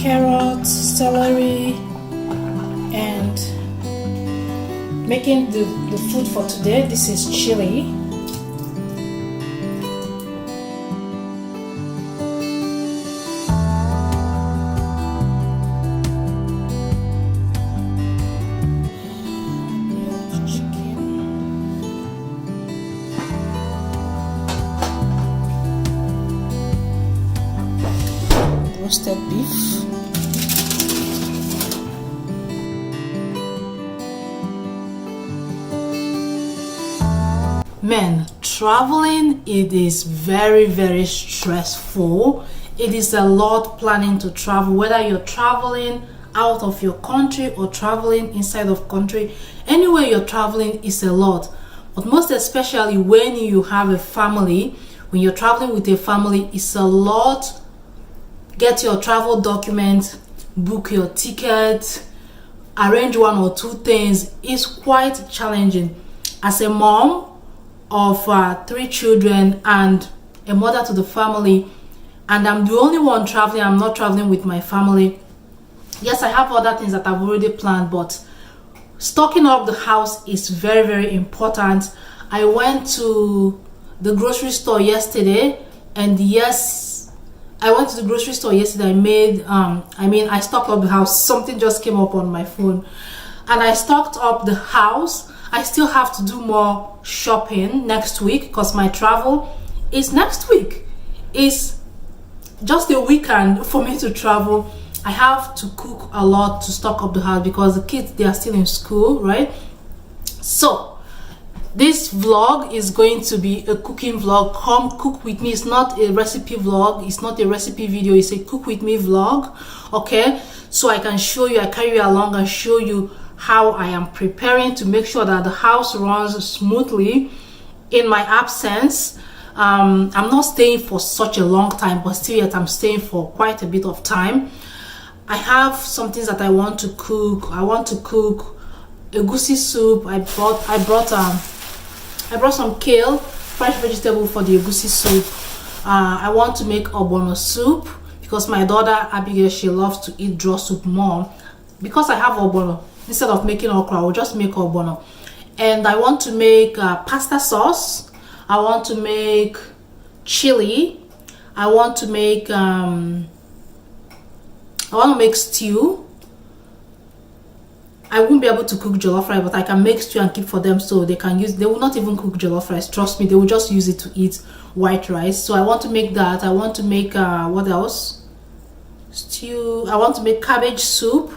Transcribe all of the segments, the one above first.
carrots, celery, and making the food for today. This is chili. Roasted beef. Man, traveling, it is very stressful. It is a lot planning to travel, whether you're traveling out of your country or traveling inside of country. Anywhere you're traveling is a lot, but most especially when you have a family, when you're traveling with a family, it's a lot. Get your travel documents, book your ticket, arrange one or two things. It's quite challenging. As a mom of 3 children and a mother to the family, and I'm the only one traveling, I'm not traveling with my family. Yes, I have other things that I've already planned, but stocking up the house is very important. I went to the grocery store yesterday, and yes, I went to the grocery store yesterday. I stocked up the house. Something just came up on my phone, and I stocked up the house. I still have to do more shopping next week because my travel is next week. It's just a weekend for me to travel. I have to cook a lot to stock up the house because the kids, they are still in school, right? So this vlog is going to be a cooking vlog. Come cook with me. It's not a recipe vlog, it's not a recipe video, it's a cook with me vlog. Okay, so I can show you, I carry you along and show you how I am preparing to make sure that the house runs smoothly in my absence. I'm not staying for such a long time, but still yet I'm staying for quite a bit of time. I have some things that I want to cook. I want to cook egusi soup. I brought some kale, fresh vegetable for the egusi soup. I want to make ogbono soup because my daughter Abigail, she loves to eat draw soup more. Because I have ogbono, instead of making okra, I will just make ogbono. And I want to make pasta sauce. I want to make chili. I want to make stew. I won't be able to cook jollof rice, but I can make stew and keep for them so they can use. They will not even cook jollof rice, trust me. They will just use it to eat white rice. So I want to make that. I want to make what else? Stew. I want to make cabbage soup,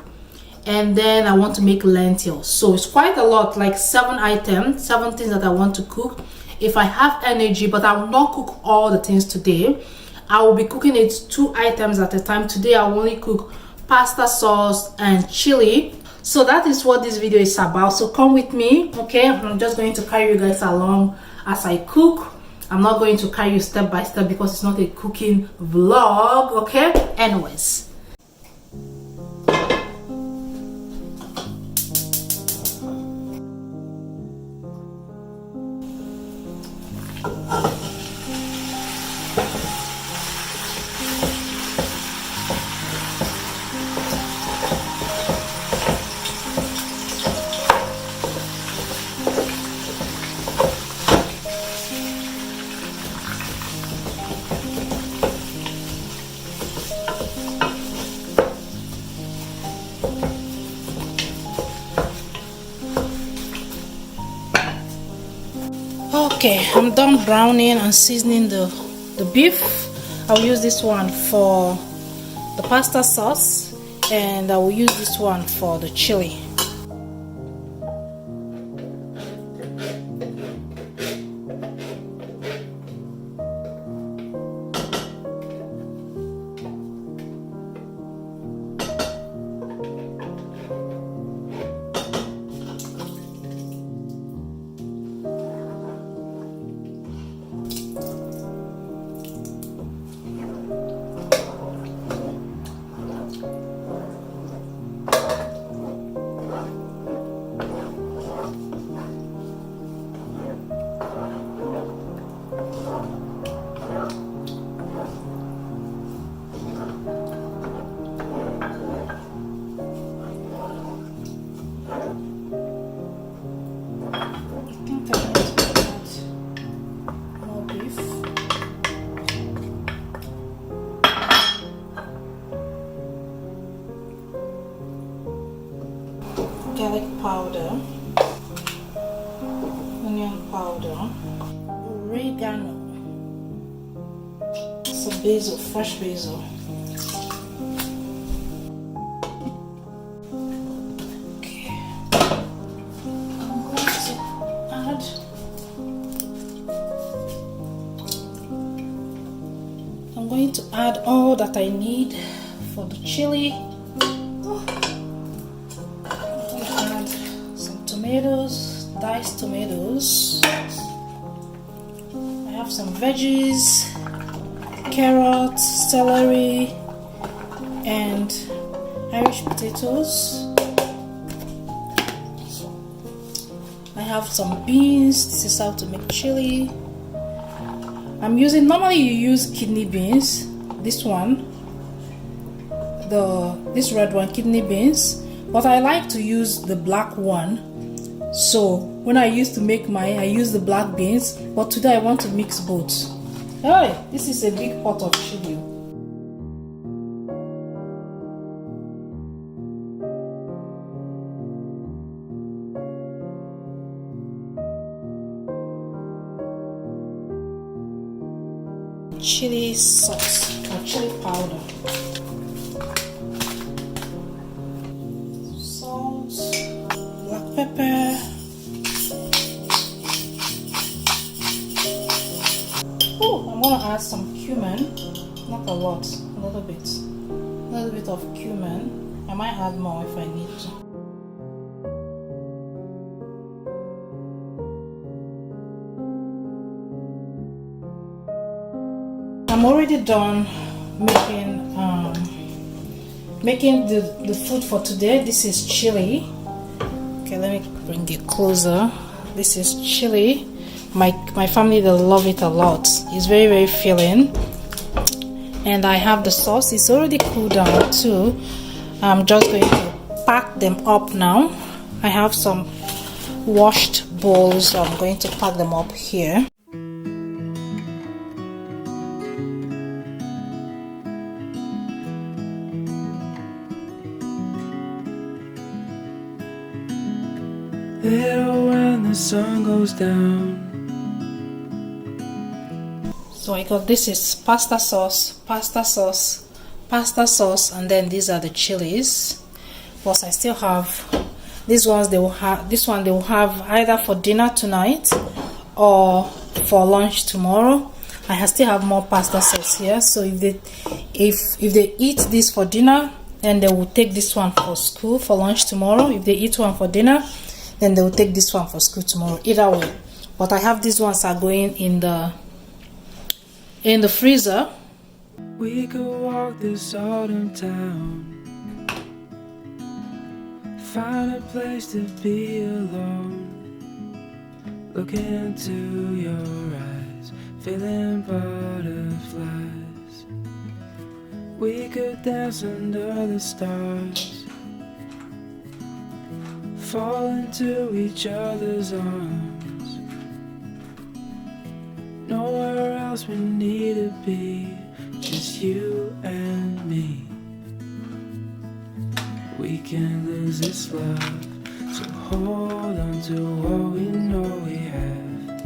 and then I want to make lentils. So it's quite a lot, like 7 things that I want to cook if I have energy. But I will not cook all the things today. I will be cooking it 2 items at a time. Today I will only cook pasta sauce and chili. So that is what this video is about. So come with me, okay? I'm just going to carry you guys along as I cook. I'm not going to carry you step by step because it's not a cooking vlog, okay? Anyways. Okay, I'm done browning and seasoning the beef. I'll use this one for the pasta sauce, and I will use this one for the chili. garlic powder, onion powder, oregano, some basil, fresh basil. Okay, I'm going to add all that I need for the chili. Add some tomatoes, diced tomatoes. I have some veggies, carrots, celery, and Irish potatoes. I have some beans. This is how to make chili. I'm using, normally you use kidney beans, this one, this red one, kidney beans, but I like to use the black one. So when I used to make mine, I use the black beans, but today I want to mix both. Hey, this is a big pot of chili. Chili sauce or chili powder, salt, black pepper, I'm gonna add some cumin, not a lot, a little bit of cumin. I might add more if I need to. I'm already done making the food for today. This is chili. Okay, let me bring it closer. This is chili. My family, they love it a lot. It's very, very filling. And I have the sauce. It's already cooled down too. I'm just going to pack them up now. I have some washed bowls, so I'm going to pack them up here. Little when the sun goes down. So I got, this is pasta sauce, and then these are the chilies. Plus I still have these ones. They will have this one. They will have either for dinner tonight or for lunch tomorrow. I still have more pasta sauce here. So if they eat this for dinner, then they will take this one for school for lunch tomorrow. If they eat one for dinner, then they will take this one for school tomorrow. Either way, but I have these ones are going in the freezer. We could walk this autumn town, find a place to be alone, look into your eyes, feeling butterflies. We could dance under the stars, fall into each other's arms. Nowhere else we need to be, just you and me. We can't lose this love, so hold on to what we know we have.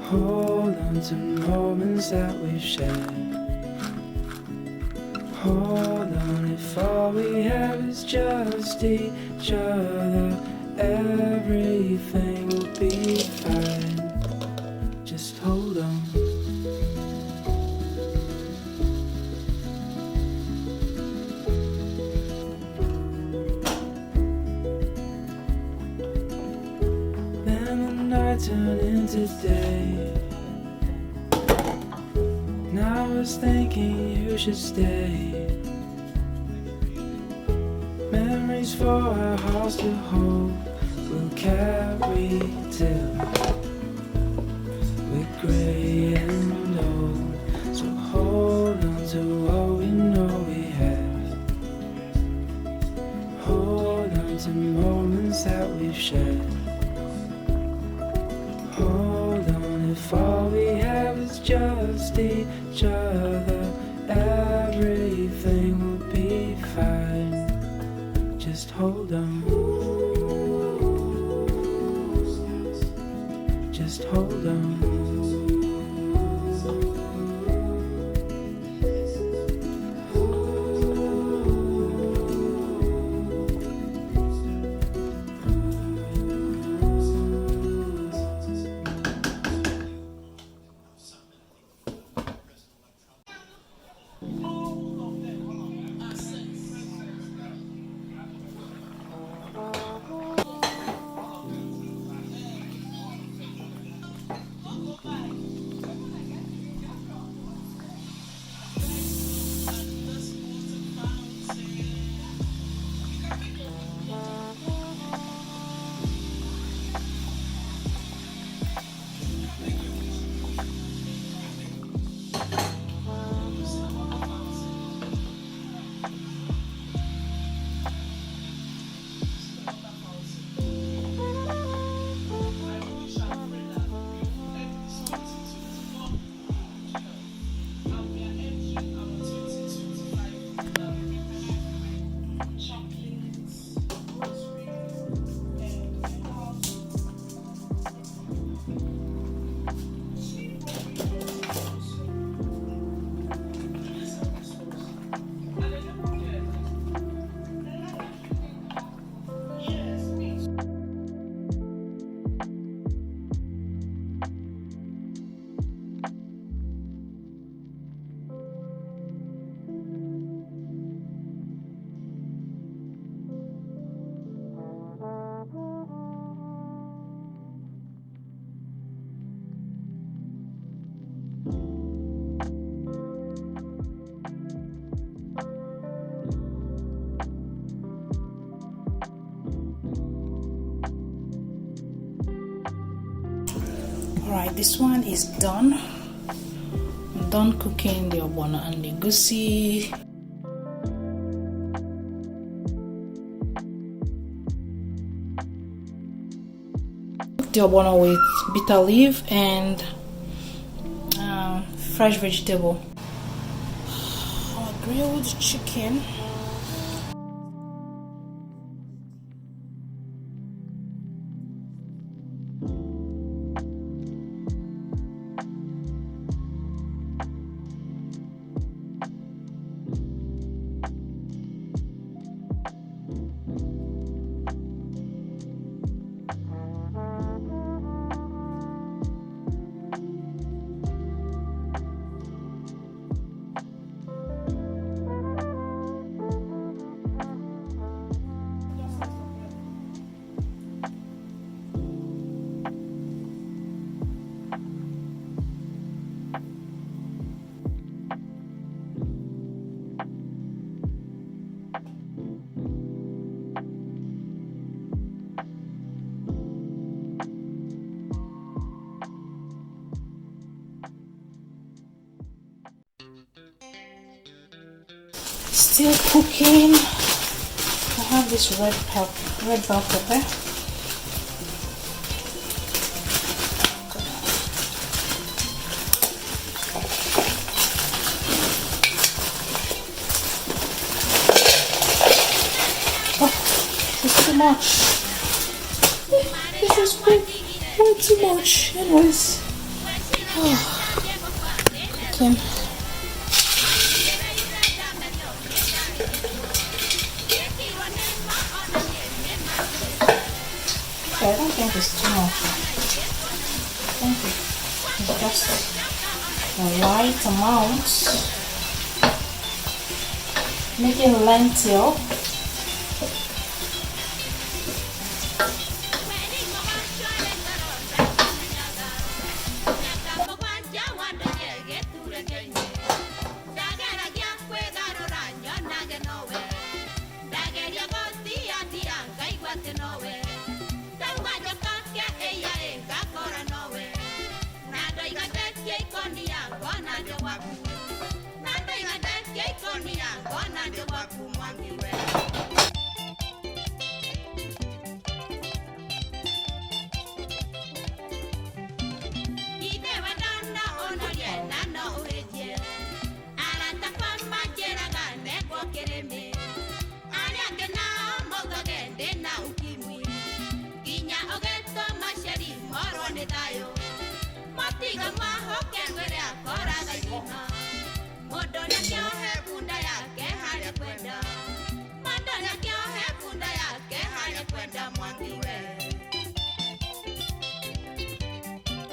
Hold on to moments that we've shared. Hold on, if all we have is just each other, everything will be fine. Just hold on. Then the night turned into day. Now I was thinking you should stay. Memories for our hearts to hold, we'll carry till we're gray and old. So hold on to what we know we have. Hold on to moments that we've shared. Hold on, if all we have is just each other, everything will be fine. Just hold on. this one is done. I'm done cooking the ogbono and the egusi. The ogbono with bitter leaf and fresh vegetable. Grilled chicken. Still cooking. I have this red bell pepper. Oh, it's too much. This is way too much. Anyways, cooking. I don't think it's too much. I think it's just the right amount. Making lentil.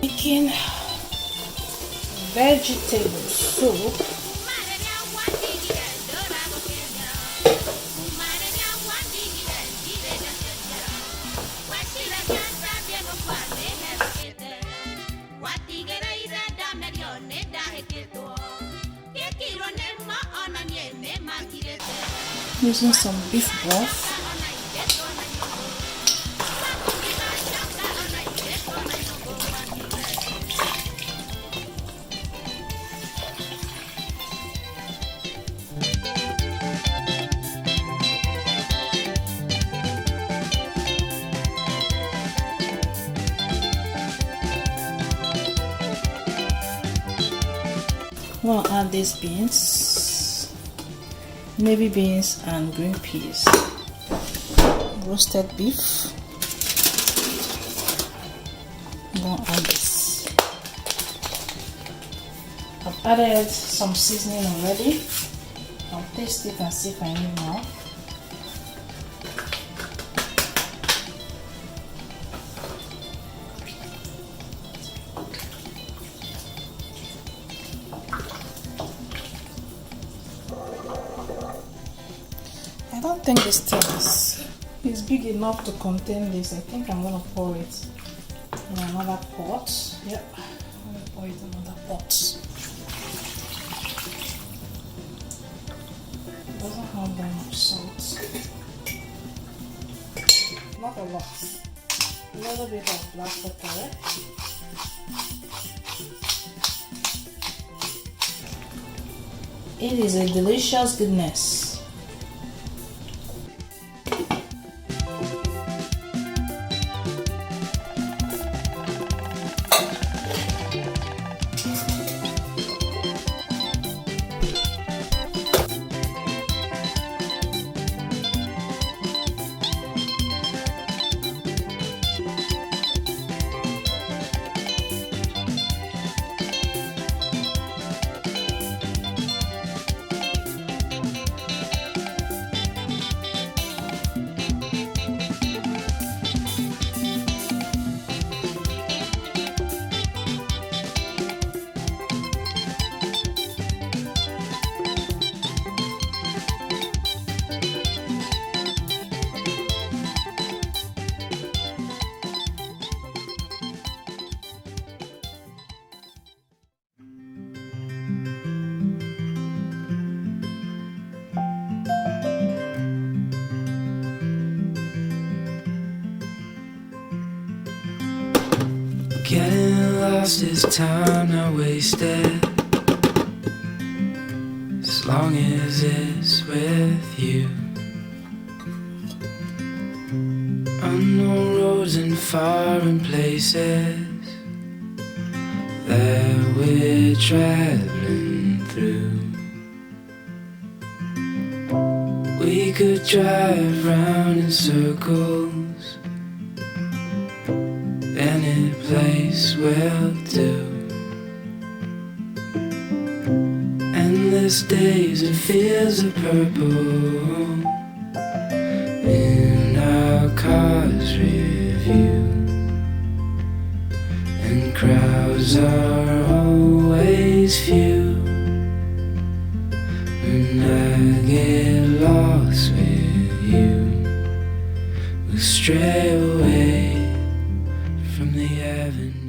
Making vegetable soup. Using some beef broth. I'm gonna add these beans, navy beans and green peas, roasted beef. I'm gonna add this. I've added some seasoning already. I'll taste it and see if I need more. I don't think this thing is big enough to contain this. I think I'm gonna pour it in another pot. Yep, I'm gonna pour it in another pot. It doesn't have that much salt. Not a lot. A little bit of black pepper. It is a delicious goodness. Getting lost is time not wasted, as long as it's with you. Unknown roads and foreign places that we're traveling through. We could drive round in circles, any place will do. Endless days and fields of purple in our car's review, and crowds are always few. When I get lost with you, we'll stray away from the avenue.